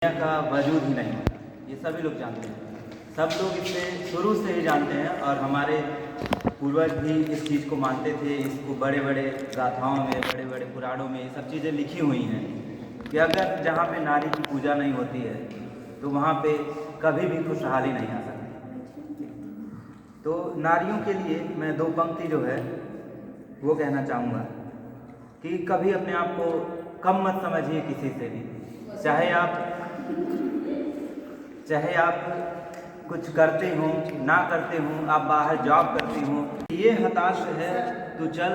दुनिया का वजूद ही नहीं होता, ये सभी लोग जानते हैं। सब लोग इसे शुरू से ही जानते हैं और हमारे पूर्वज भी इस चीज़ को मानते थे। इसको बड़े बड़े गाथाओं में, बड़े बड़े पुराणों में ये सब चीज़ें लिखी हुई हैं कि अगर जहाँ पे नारी की पूजा नहीं होती है तो वहाँ पे कभी भी खुशहाली नहीं आ सकती। तो नारियों के लिए मैं दो पंक्ति जो है वो कहना चाहूँगा कि कभी अपने आप को कम मत समझिए किसी से भी। चाहे आप कुछ करते हो ना करते हो, आप बाहर जॉब करते हो, ये हताश है तो चल,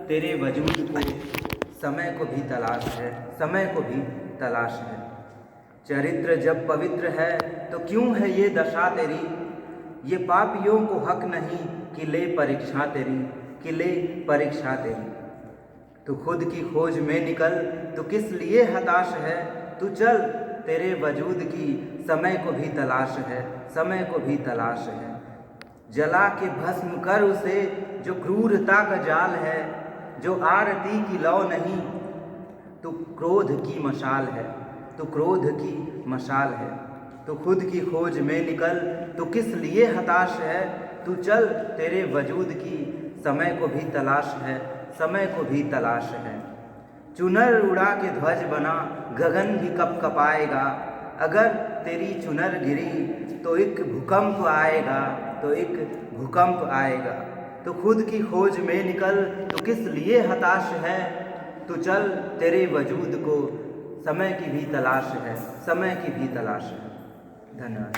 तेरे वजूद को समय को भी तलाश है, समय को भी तलाश है। चरित्र जब पवित्र है तो क्यों है ये दशा तेरी, ये पापियों को हक नहीं कि ले परीक्षा तेरी, कि ले परीक्षा तेरी। तू खुद की खोज में निकल तो किस लिए हताश है, तू चल, तेरे वजूद की समय को भी तलाश है, समय को भी तलाश है। जला के भस्म कर उसे जो क्रूरता का जाल है, जो आरती की लौ नहीं, तू क्रोध की मशाल है, तू क्रोध की मशाल है। तू खुद की खोज में निकल तो किस लिए हताश है, तू चल, तेरे वजूद की समय को भी तलाश है, समय को भी तलाश है। चुनर उड़ा के ध्वज बना गगन भी कप कपाएगा, अगर तेरी चुनर गिरी तो एक भूकंप आएगा, तो एक भूकंप आएगा। तो खुद की खोज में निकल तो किस लिए हताश है, तो चल, तेरे वजूद को समय की भी तलाश है, समय की भी तलाश है। धन्यवाद।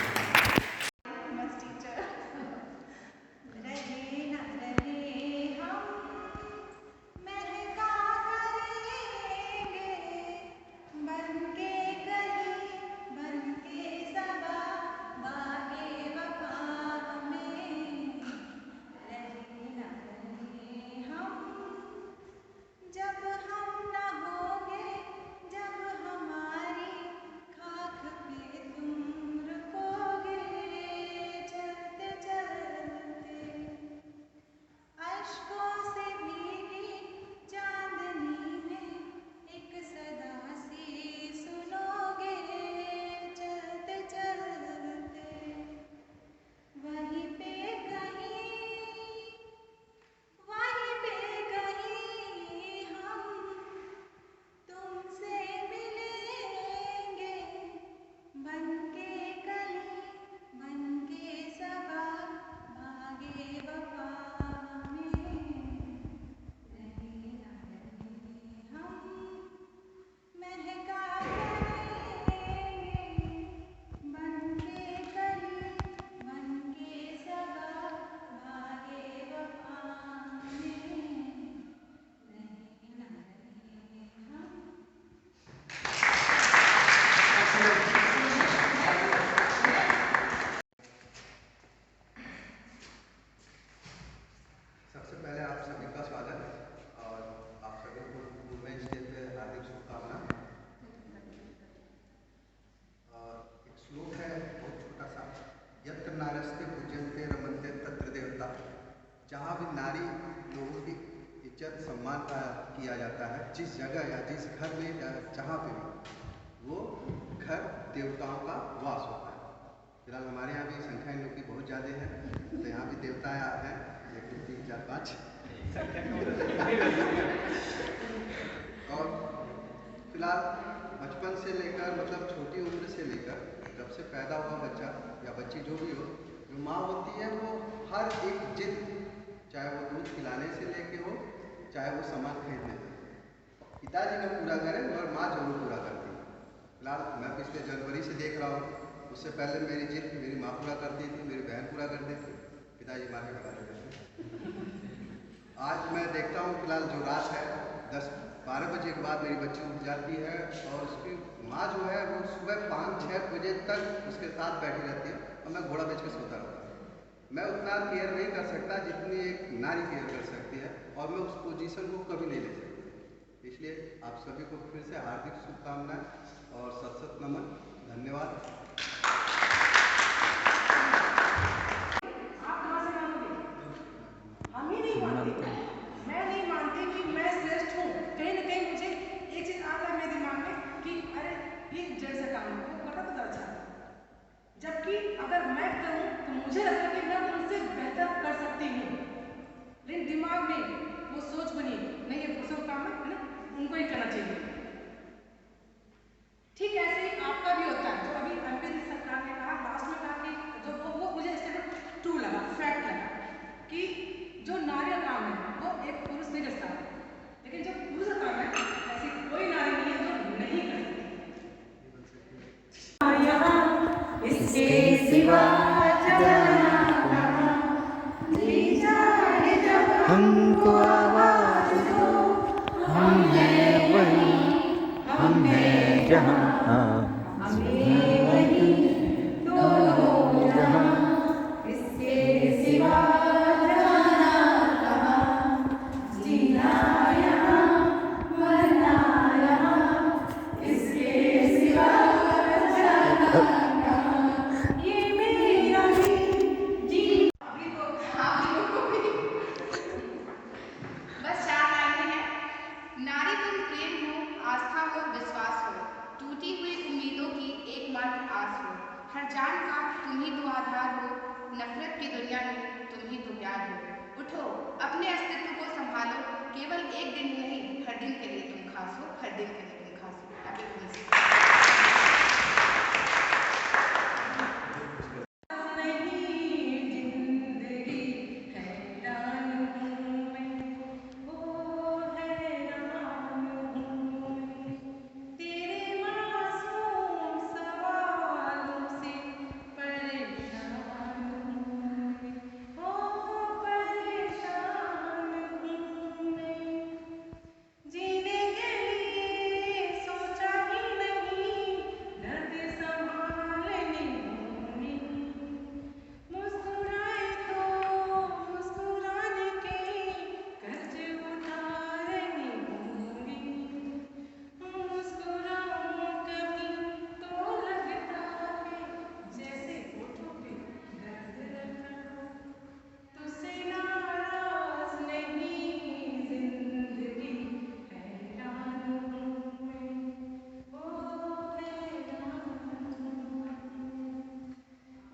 सबसे पहले आप सभी का स्वागत और आप सभी को वुमेन्स डे पे हार्दिक शुभकामना। और एक श्लोक है बहुत छोटा सा, यत्र नारस्ते पूज्यन्ते रमन्ते तत्र देवता। जहाँ भी नारी लोगों की इज्जत सम्मान का किया जाता है, जिस जगह या जिस घर में या जहाँ पे भी, वो घर देवताओं का वास होता है। फिलहाल हमारे यहाँ भी संख्या इन लोग की बहुत ज़्यादा है, तो यहाँ भी देवता हैं, 1 2 3 4 5। और फिलहाल बचपन से लेकर, मतलब छोटी उम्र से लेकर, जब से पैदा हुआ बच्चा या बच्ची जो भी हो, जो माँ होती है वो हर एक जिद, चाहे वो दूध पिलाने से लेके हो, चाहे वो सामान खरीदने से, पिताजी ने पूरा करे मगर माँ जरूर पूरा करती है। फिलहाल मैं पिछले जनवरी से देख रहा हूँ, उससे पहले मेरी जिद मेरी माँ पूरा करती थी, मेरी बहन पूरा करती थी, पिताजी मार के भगा देते थे। आज मैं देखता हूँ फिलहाल जो रात है 10-12 बजे के बाद मेरी बच्ची उठ जाती है और उसकी माँ जो है वो सुबह 5-6 बजे तक उसके साथ बैठी रहती है और मैं घोड़ा बेच के सोता रहता हूँ। मैं उतना केयर नहीं कर सकता जितनी एक नारी केयर कर सकती है, और मैं उस पोजीशन को कभी नहीं ले सकता। इसलिए आप सभी को फिर से हार्दिक शुभकामनाएं और सत नमन। धन्यवाद। मैं नहीं मानती कि मैं श्रेष्ठ हूँ। कहीं ना कहीं मुझे एक चीज आता है मेरे दिमाग में कि अरे ये जैसा काम जहाँ हमें वही दोनों जहाँ, इसके सिवा जाना कहाँ, जीना यहाँ मरना यहाँ, इसके सिवा जाना कहाँ, ये मेरा ही जी। अभी तो आप लोगों को भी बस 4 लाइनें हैं। नारी तुम प्रेम हो, आस्था हो, विश्वास हो, टूटी हुई उम्मीदों की एकमात्र आस हो, हर जान का तुम ही तो आधार हो, नफरत की दुनिया में तुम ही तो प्यार हो। उठो, अपने अस्तित्व को संभालो, केवल एक दिन ही नहीं, हर दिन के लिए तुम खास हो, हर दिन के लिए तुम खास हो। Happy women's day. जीने के लिए सोचा ही नहीं, दर्द संभालने होंगे, मुस्कुराए तो मुस्कुराने के कर्ज उतारने होंगे, मुस्कुराऊं कभी तो लगता है जैसे होठों पे दर्द रखा, तुझसे नाराज नहीं जिंदगी, हैरान हूँ मैं, ओ हैरान हूँ मैं।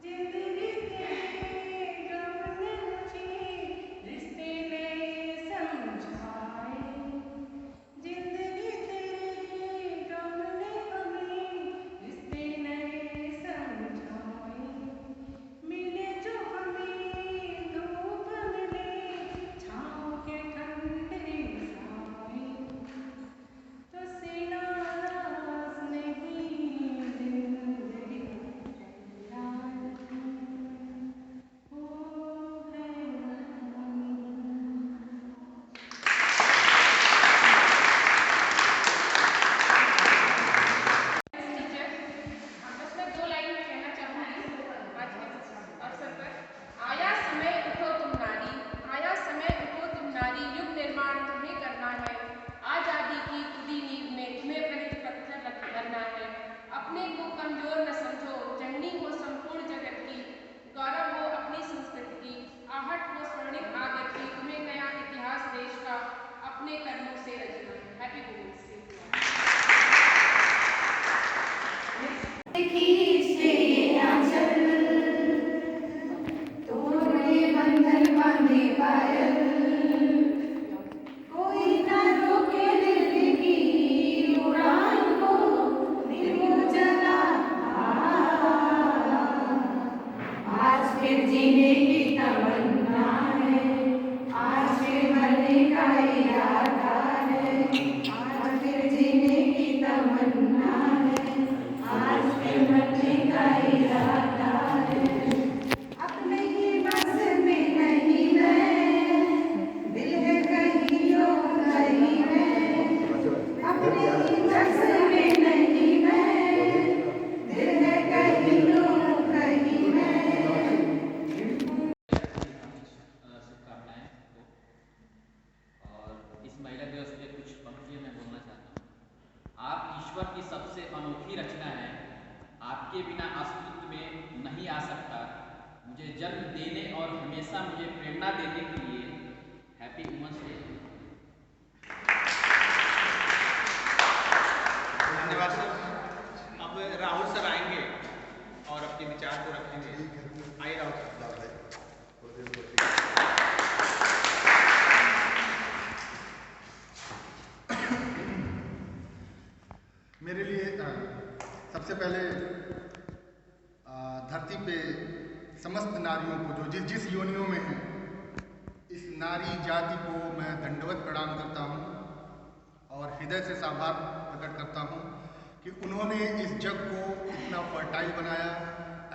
जिंदगी तेरे गम ने मुझे रिश्ते नए समझाए, जिंदगी तेरे गम ने हमें रिश्ते नए समझाए, मिले जो हमें धूप मिले छाँव के ठंडे साए, तुझसे नाराज नहीं जिंदगी, हैरान हूँ मैं, ओ हैरान हूँ। टीचर, बस मैं 2 लाइन में कहना चाहूँगी आज के अवसर पर। आया समय उठो तुम नारी, आया समय उठो तुम नारी, युग निर्माण तुम्हें करना है, आजादी की खुदी नींव में तुम्हें गणित पत्थर भरना है, अपने को कमजोर न समझो, जननी हो संपूर्ण जगत की, गौरव हो अपनी संस्कृति की, आहट हो स्वर्णिम आगत की, तुम्हें नया इतिहास देश का अपने कर्मों से रचना है। Happy women's day. खींचते ये आंचल, तोड़े बंधन बांधे पायल, कोई ना रोके दिल की उड़ान को, दिल जला आज फिर जीने की तमन्ना है, आज फिर मरने का इरादा है, आज फिर जीने की तमन्ना है, आज फिर मरने का इरादा है। अपने ही बस में नहीं मैं, दिल है कहीं और कहीं मैं, अपने ही बस में नहीं मैं, दिल है कहीं और कहीं मैं। शुभकामनाएं आपको। और इस महिला दिवस पे कुछ पंक्तियां मैं बोलना चाहता हूँ। आप ईश्वर की सबसे अनोखी रचना है, आपके बिना अस्तित्व में नहीं आ सकता, मुझे जन्म देने और हमेशा मुझे प्रेरणा देने के लिए हैप्पी वुमेन्स डे। धन्यवाद सर। अब राहुल सर आएंगे और अपने विचार को रखेंगे। आइए राहुल सर। मेरे लिए सबसे पहले धरती पे समस्त नारियों को जो जिस जिस योनियों में हैं, इस नारी जाति को मैं दंडवत प्रणाम करता हूँ और हृदय से आभार प्रकट करता हूँ कि उन्होंने इस जग को इतना फर्टाइल बनाया,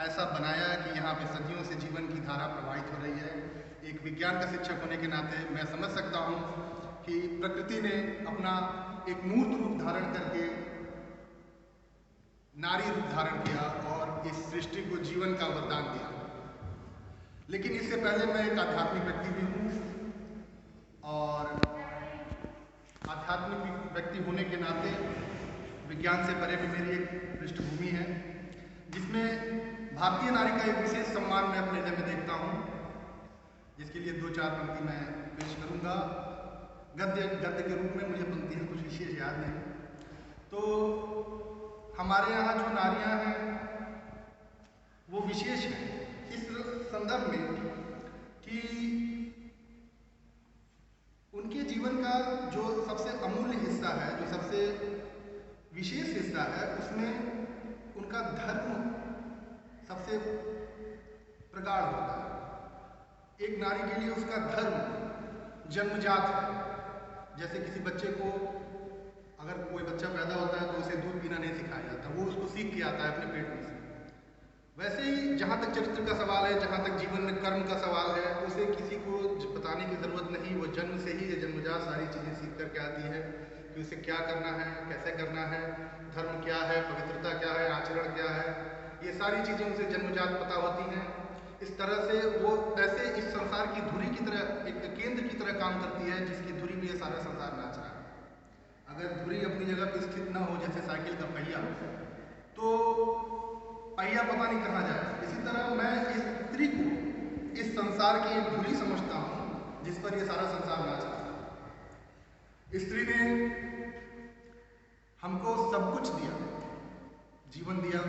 ऐसा बनाया कि यहाँ पे सदियों से जीवन की धारा प्रवाहित हो रही है। एक विज्ञान का शिक्षक होने के नाते मैं समझ सकता हूँ कि प्रकृति ने अपना एक मूर्त रूप धारण करके नारी रूप धारण किया और इस सृष्टि को जीवन का वरदान दिया। लेकिन इससे पहले मैं एक आध्यात्मिक व्यक्ति भी हूँ और आध्यात्मिक व्यक्ति होने के नाते विज्ञान से परे भी मेरी एक पृष्ठभूमि है, जिसमें भारतीय नारी का एक विशेष सम्मान मैं अपने हृदय में देखता हूँ, जिसके लिए 2-4 पंक्ति मैं पेश करूँगा। गद्य के रूप में, मुझे पंक्तियाँ कुछ विशेष याद नहीं। तो हमारे यहाँ जो नारियाँ हैं वो विशेष हैं इस संदर्भ में कि उनके जीवन का जो सबसे अमूल्य हिस्सा है, जो सबसे विशेष हिस्सा है, उसमें उनका धर्म सबसे प्रगाढ़ होता है। एक नारी के लिए उसका धर्म जन्मजात है। जैसे किसी बच्चे को, अगर कोई बच्चा पैदा होता है तो उसे दूध पीना नहीं सिखाया जाता, वो उसको सीख के आता है अपने पेट में से। वैसे ही जहाँ तक चरित्र का सवाल है, जहाँ तक जीवन में कर्म का सवाल है, उसे किसी को बताने की ज़रूरत नहीं। वो जन्म से ही, जन्मजात सारी चीज़ें सीख करके आती है कि उसे क्या करना है, कैसे करना है, धर्म क्या है, पवित्रता क्या है, आचरण क्या है, ये सारी चीज़ें उसे जन्मजात पता होती हैं। इस तरह से वो ऐसे इस संसार की धुरी की तरह, एक केंद्र की तरह काम करती है, जिसकी धुरी में ये सारा संसार नाच रहा है। अगर धुरी अपनी जगह पर स्थित ना हो, जैसे साइकिल का पहिया, तो पहिया पता नहीं कहाँ जाए। इसी तरह मैं इस स्त्री को इस संसार की एक धुरी समझता हूँ, जिस पर ये सारा संसार नाच रहा है। स्त्री ने हमको सब कुछ दिया, जीवन दिया,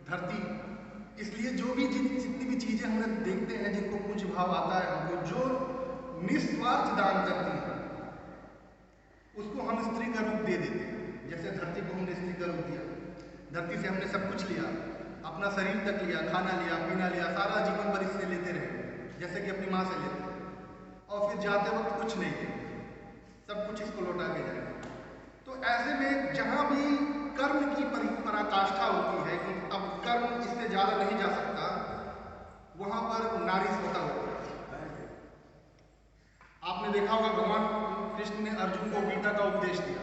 धरती। इसलिए जो भी जितनी भी चीजें हम देखते हैं, जिनको पूज्य भाव आता है हमको, जो निस्वार्थ दान करती है, उसको हम स्त्री का रूप दे देते हैं। जैसे धरती को हमने स्त्री का रूप दिया, धरती से हमने सब कुछ लिया, अपना शरीर तक लिया, खाना लिया, पीना लिया, सारा जीवन भर इससे लेते रहे, जैसे कि अपनी माँ से लेते हैं, और फिर जाते वक्त कुछ नहीं थे, सब कुछ इसको लौटा के जाए। तो ऐसे में जहाँ भी कर्म की पराकाष्ठा होती है कि अब कर्म इससे ज़्यादा नहीं जा सकता, वहाँ पर नारी स्वतः होती है। आपने देखा होगा भगवान कृष्ण ने अर्जुन को गीता का उपदेश दिया,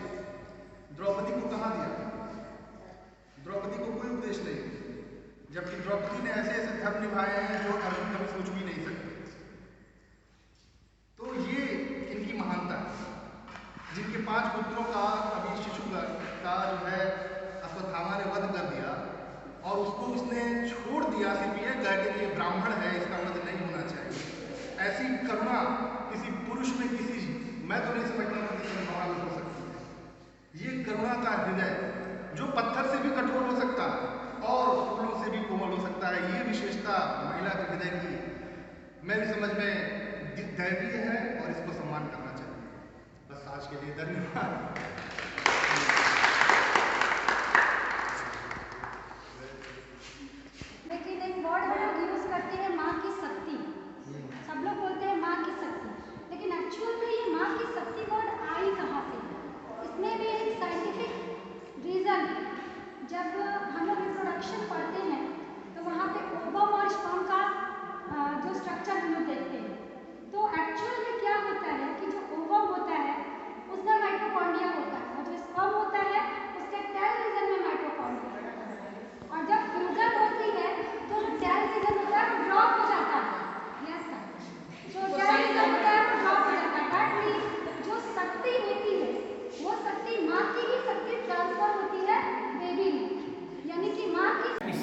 द्रौपदी को कहाँ दिया? द्रौपदी को कोई उपदेश नहीं, जबकि द्रौपदी ने ऐसे ऐसे धर्म निभाए हैं जो अर्जुन कभी सोच भी नहीं सकते। तो ये इनकी महानता है। जिनके 5 पुत्रों का अभी शिशु का जो है अश्वत्थामा ने वध कर दिया, और उसको उसने छोड़ दिया सिर्फ ये कह के कि ब्राह्मण है, इसका वध नहीं होना चाहिए। ऐसी करुणा किसी पुरुष में, मैं तो नहीं समझता कि किसी महान हो सकती है। ये करुणा का हृदय जो पत्थर से भी कठोर हो सकता है और फूलों से भी कोमल हो सकता है, ये विशेषता महिला के हृदय की मेरी समझ में दैवीय है और इसको सम्मान करना चाहिए। बस आज के लिए धन्यवाद। लेकिन एक वर्ड हम लोग यूज करते हैं, माँ की शक्ति। सब लोग बोलते हैं माँ की शक्ति, लेकिन एक्चुअल में ये माँ की शक्ति वर्ड आई कहाँ से? इसमें भी एक साइंटिफिक रीजन है। जब हम लोग रिप्रोडक्शन पढ़ते हैं तो वहाँ पे ओवम और स्पर्म का जो स्ट्रक्चर हम लोग देखते हैं, तो एक्चुअल में क्या होता है कि जो ओवम होता है उसका माइटोकॉन्ड्रिया होता है, और जो स्पर्म होता है उसके टेल रीजन में माइटोकॉन्ड्रिया होता है। और जब फ्यूजन होती है तो जो टेल रीजन होता है वो ड्रॉप हो जाता है। यस सर, जो टेल रीजन होता है वो ड्रॉप हो जाता है। बट मीन जो शक्ति होती है वो शक्ति माँ की ही शक्ति ट्रांसफर होती है बेबी में, यानी कि माँ की इस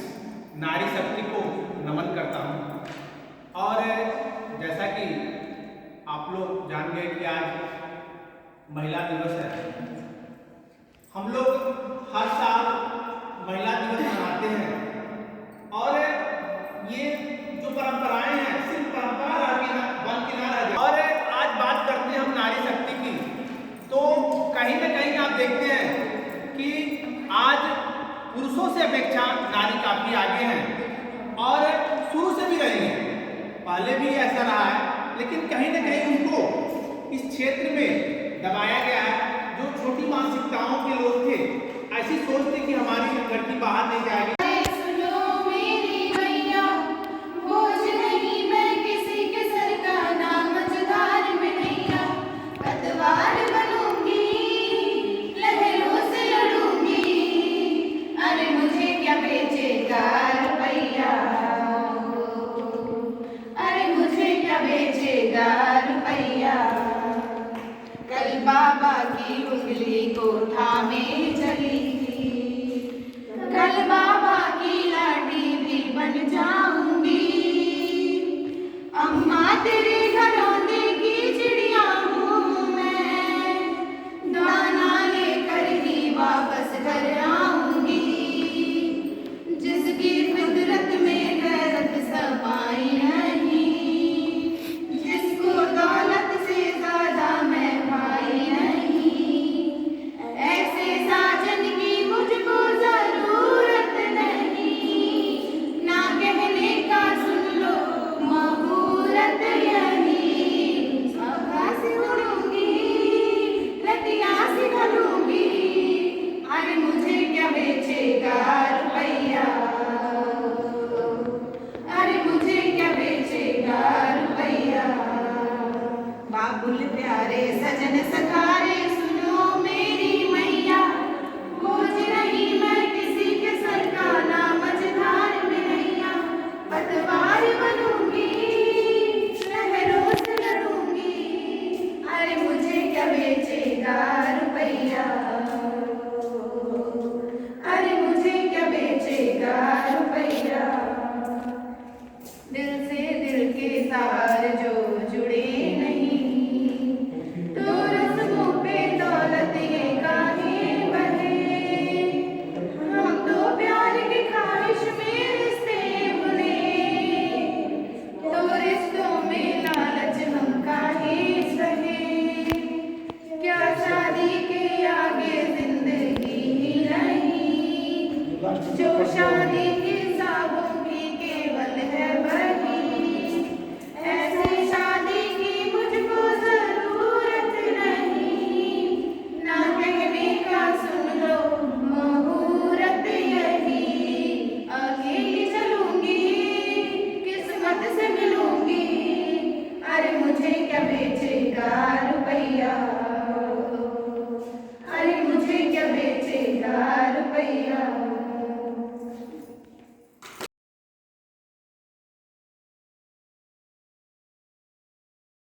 नारी शक्ति को नमन करता हूँ। और जैसा कि आप लोग जान गए कि आज महिला दिवस है, हम लोग हर साल महिला दिवस मनाते हैं, और ये जो परंपराएं हैं सिर्फ परंपरा बन के ना रह जाए। और आज बात करते हैं हम नारी शक्ति की, तो कहीं ना कहीं आप देखते हैं कि आज पुरुषों से अपेक्षा नारी काफी आगे है, और शुरू से भी रही है, पहले भी ऐसा रहा है, लेकिन कहीं ना कहीं उनको इस क्षेत्र में दबाया गया है। जो छोटी मानसिकताओं के लोग थे, ऐसी सोच थी कि हमारी लड़की बाहर नहीं जाएगी। बनूंगी, लहरों से लड़ूंगी, अरे प्यार